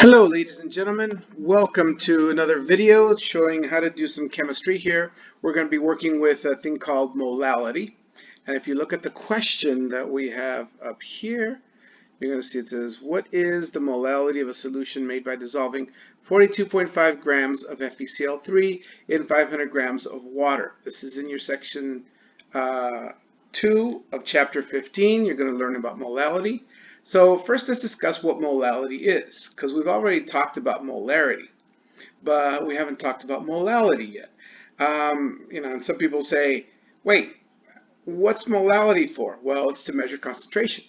Hello ladies and gentlemen, welcome to another video showing how to do some chemistry here. We're going to be working with a thing called molality, and if you look at the question that we have up here, you're going to see it says, what is the molality of a solution made by dissolving 42.5 grams of FeCl3 in 500 grams of water? This is in your section 2 of chapter 15. You're going to learn about molality. So first let's discuss what molality is, because we've already talked about molarity, but we haven't talked about molality yet. And some people say, wait, what's molality for? Well, it's to measure concentration.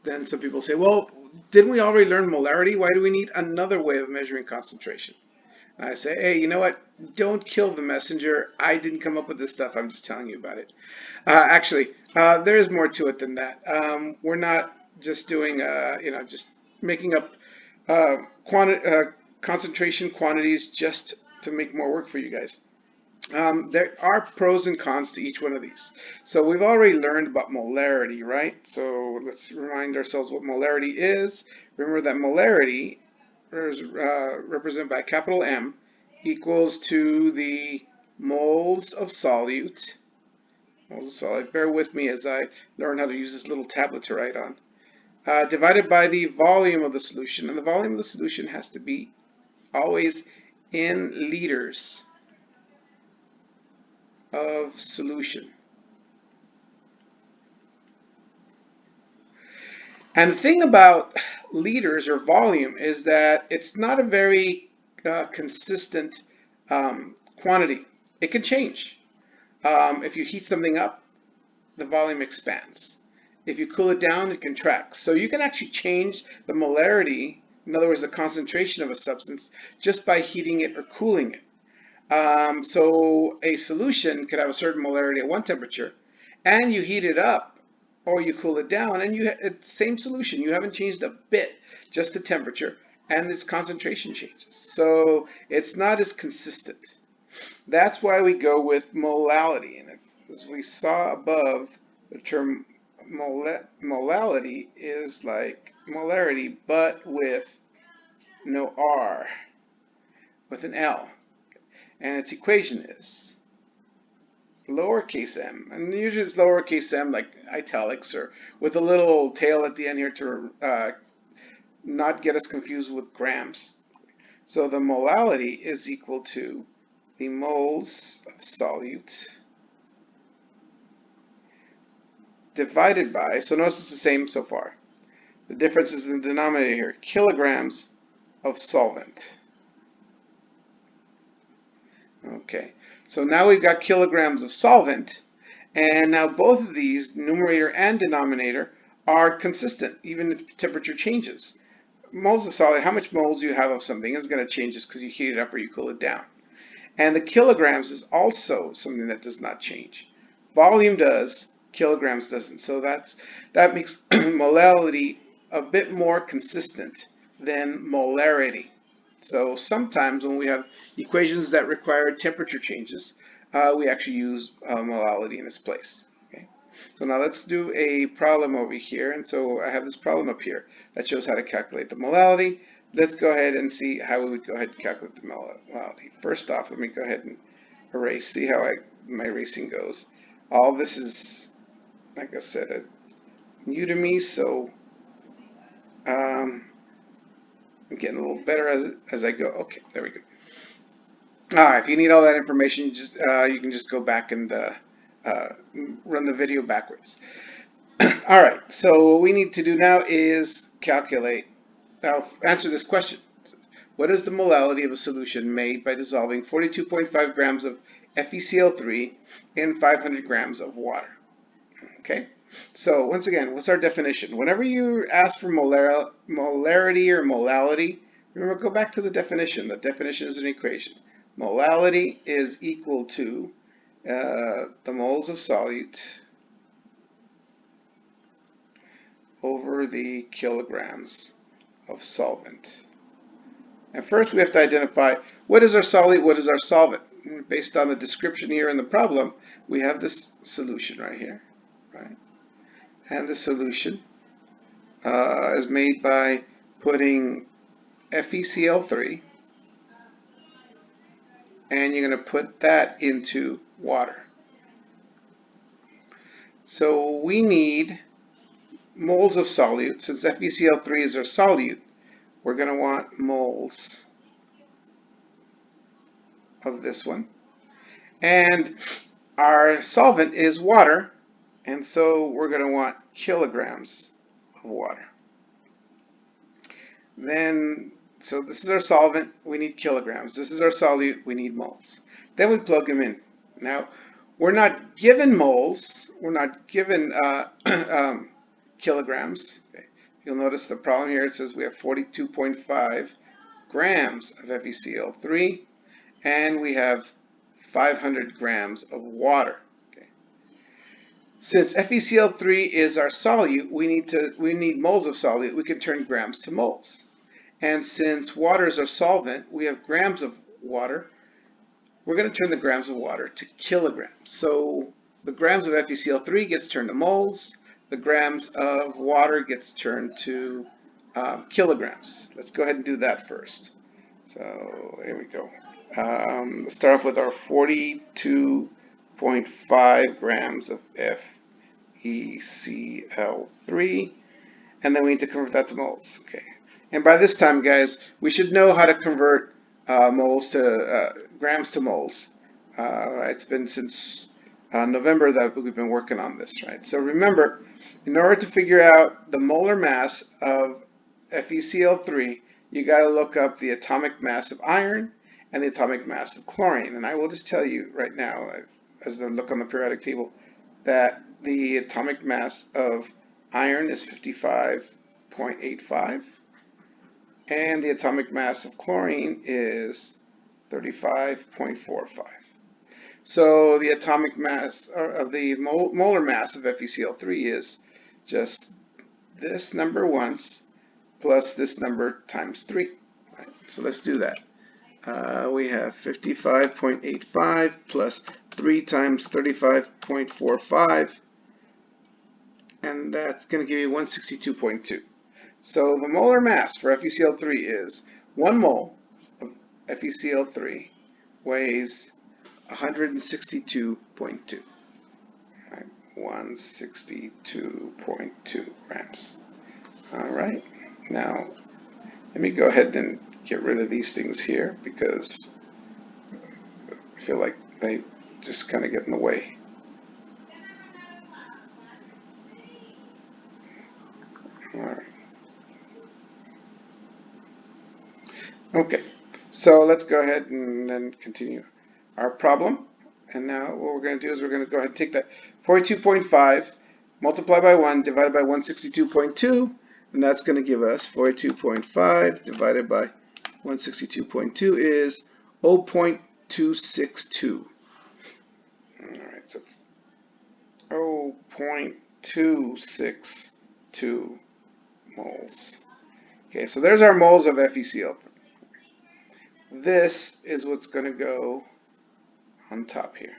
Then some people say, well, didn't we already learn molarity? Why do we need another way of measuring concentration? And I say, hey, you know what? Don't kill the messenger. I didn't come up with this stuff. I'm just telling you about it. Actually, there is more to it than that. We're not just doing, just making up concentration quantities just to make more work for you guys. There are pros and cons to each one of these. So we've already learned about molarity, right? So let's remind ourselves what molarity is. Remember that molarity is represented by capital M equals to the moles of solute. Bear with me as I learn how to use this little tablet to write on. Divided by the volume of the solution. And the volume of the solution has to be always in liters of solution. And the thing about liters or volume is that it's not a very consistent quantity. It can change. If you heat something up, the volume expands. If you cool it down, it contracts. So you can actually change the molarity, in other words, the concentration of a substance, just by heating it or cooling it. So a solution could have a certain molarity at one temperature, and you heat it up or you cool it down, and it's same solution. You haven't changed a bit, just the temperature, and its concentration changes. So it's not as consistent. That's why we go with molality. And as we saw above, the term molality is like molarity, but with no R, with an L. And its equation is lowercase m, and usually it's lowercase m like italics or with a little tail at the end here to not get us confused with grams. So the molality is equal to the moles of solute divided by, so notice it's the same so far. The difference is in the denominator here, kilograms of solvent. Okay, so now we've got kilograms of solvent, and now both of these, numerator and denominator, are consistent, even if the temperature changes. Moles of solid, how much moles you have of something is going to change just because you heat it up or you cool it down. And the kilograms is also something that does not change. Volume does, kilograms doesn't. So that makes molality a bit more consistent than molarity. So sometimes when we have equations that require temperature changes, we actually use molality in its place. Okay? So now let's do a problem over here. And so I have this problem up here that shows how to calculate the molality. Let's go ahead and see how we would go ahead and calculate the molality. First off, let me go ahead and erase, see how my erasing goes. All this is, like I said, new to me, so I'm getting a little better as I go. Okay, there we go. All right, if you need all that information, you can just go back and run the video backwards. All right, so what we need to do now is calculate. Now, answer this question. What is the molality of a solution made by dissolving 42.5 grams of FeCl3 in 500 grams of water? Okay, so once again, what's our definition? Whenever you ask for molarity or molality, remember, go back to the definition. The definition is an equation. Molality is equal to the moles of solute over the kilograms of solvent. And first we have to identify what is our solute, what is our solvent. Based on the description here in the problem, we have this solution right here, right? And the solution is made by putting FeCl3, and you're going to put that into water. So we need moles of solute. Since FeCl3 is our solute, we're going to want moles of this one. And our solvent is water, and so we're going to want kilograms of water. Then, so this is our solvent, we need kilograms. This is our solute, we need moles. Then we plug them in. Now, we're not given moles, we're not given kilograms. Okay. You'll notice the problem here, it says we have 42.5 grams of FeCl3, and we have 500 grams of water. Okay. Since FeCl3 is our solute, we need moles of solute. We can turn grams to moles. And since water is our solvent, we have grams of water. We're going to turn the grams of water to kilograms. So the grams of FeCl3 gets turned to moles. The grams of water gets turned to kilograms. Let's go ahead and do that first. So here we go. Let's start off with our 42.5 grams of FeCl3, and then we need to convert that to moles. Okay. And by this time, guys, we should know how to convert grams to moles. It's been since November that we've been working on this, right? So remember, in order to figure out the molar mass of FeCl3, you got to look up the atomic mass of iron and the atomic mass of chlorine. And I will just tell you right now, as I look on the periodic table, that the atomic mass of iron is 55.85, and the atomic mass of chlorine is 35.45. So the atomic mass, of the molar mass of FeCl3 is just this number once plus this number times 3. Right? So let's do that. We have 55.85 plus 3 times 35.45, and that's going to give you 162.2. So the molar mass for FeCl3 is 1 mole of FeCl3 weighs 162.2. Right, 162.2 grams. All right, now let me go ahead and get rid of these things here because I feel like they just kind of get in the way. All right. Okay, so let's go ahead and then continue our problem. And now what we're going to do is we're going to go ahead and take that 42.5 multiplied by 1 divided by 162.2, and that's going to give us 42.5 divided by 162.2 is 0.262. All right, so it's 0.262 moles. Okay, so there's our moles of FeCl3. This is what's going to go on top here.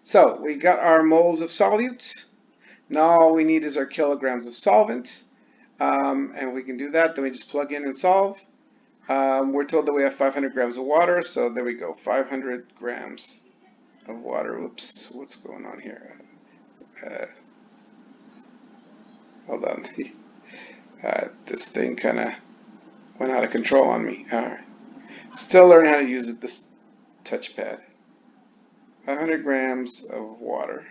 So we got our moles of solutes. Now all we need is our kilograms of solvent. And we can do that. Then we just plug in and solve. We're told that we have 500 grams of water. So there we go. 500 grams of water. Oops, what's going on here? Hold on. This thing kind of went out of control on me. All right. Still learning how to use this touchpad. 500 grams of water.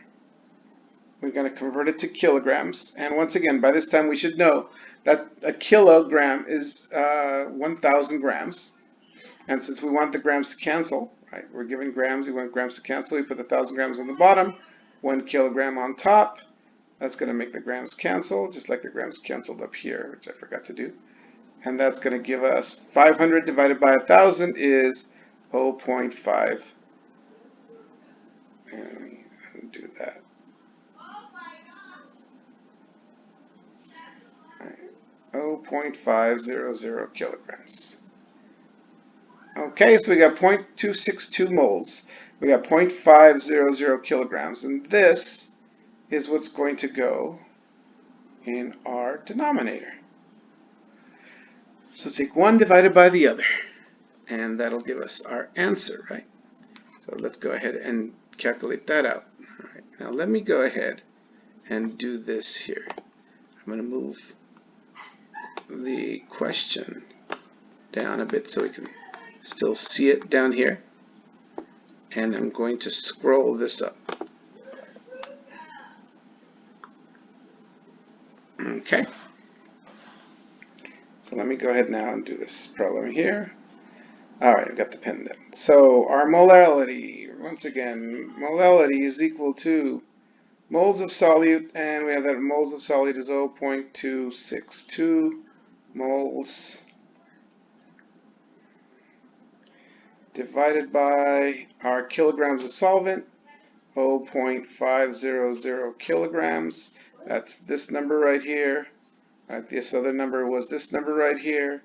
We're going to convert it to kilograms. And once again, by this time we should know that a kilogram is 1,000 grams. And since we want the grams to cancel, right, we're given grams, we want grams to cancel, we put the 1,000 grams on the bottom, 1 kilogram on top. That's going to make the grams cancel, just like the grams canceled up here, which I forgot to do. And that's going to give us 500 divided by 1,000 is 0.5. And we undo that. Right. 0.500 kilograms. Okay, so we got 0.262 moles. We got 0.500 kilograms. And this is what's going to go in our denominator. So take 1 divided by the other, and that'll give us our answer, right? So let's go ahead and calculate that out. All right, now let me go ahead and do this here. I'm going to move the question down a bit so we can still see it down here. And I'm going to scroll this up. Okay. So let me go ahead now and do this problem here. All right, I've got the pen down. So our molality, once again, molality is equal to moles of solute, and we have that moles of solute is 0.262 moles divided by our kilograms of solvent, 0.500 kilograms. That's this number right here. This other number was this number right here.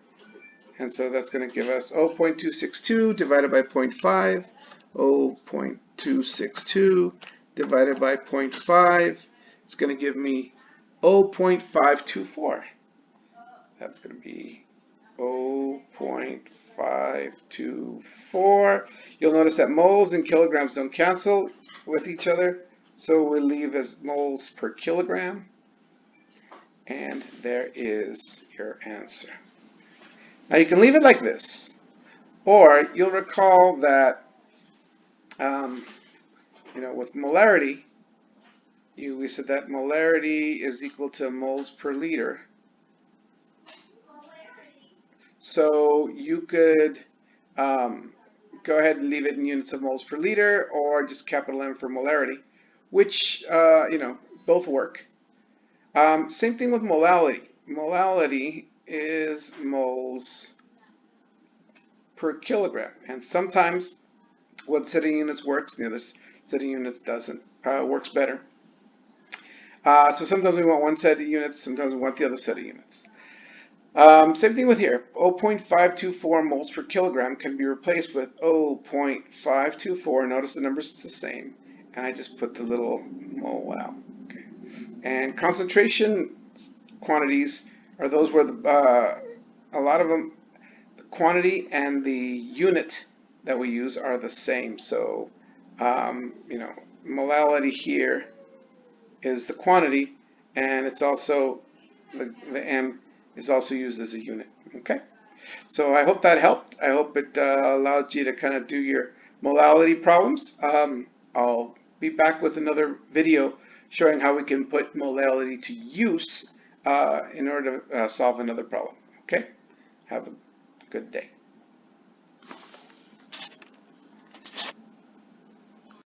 And so that's going to give us 0.262 divided by 0.5. 0.262 divided by 0.5. It's going to give me 0.524. That's going to be 0.524. You'll notice that moles and kilograms don't cancel with each other, so we'll leave as moles per kilogram. And there is your answer. Now you can leave it like this, or you'll recall that with molarity, we said that molarity is equal to moles per liter. So you could go ahead and leave it in units of moles per liter, or just capital M for molarity, which both work. Same thing with molality. Molality is moles per kilogram, and sometimes one set of units works, the other set of units doesn't. Works better. So sometimes we want one set of units, sometimes we want the other set of units. Same thing with here. 0.524 moles per kilogram can be replaced with 0.524. Notice the numbers is the same, and I just put the little mole out. Okay. And concentration quantities are those where a lot of them, the quantity and the unit that we use are the same. So, molality here is the quantity, and it's also the M is also used as a unit. Okay, so I hope that helped. I hope it allowed you to kind of do your molality problems. I'll be back with another video showing how we can put molality to use in order to solve another problem. Okay, have a good day.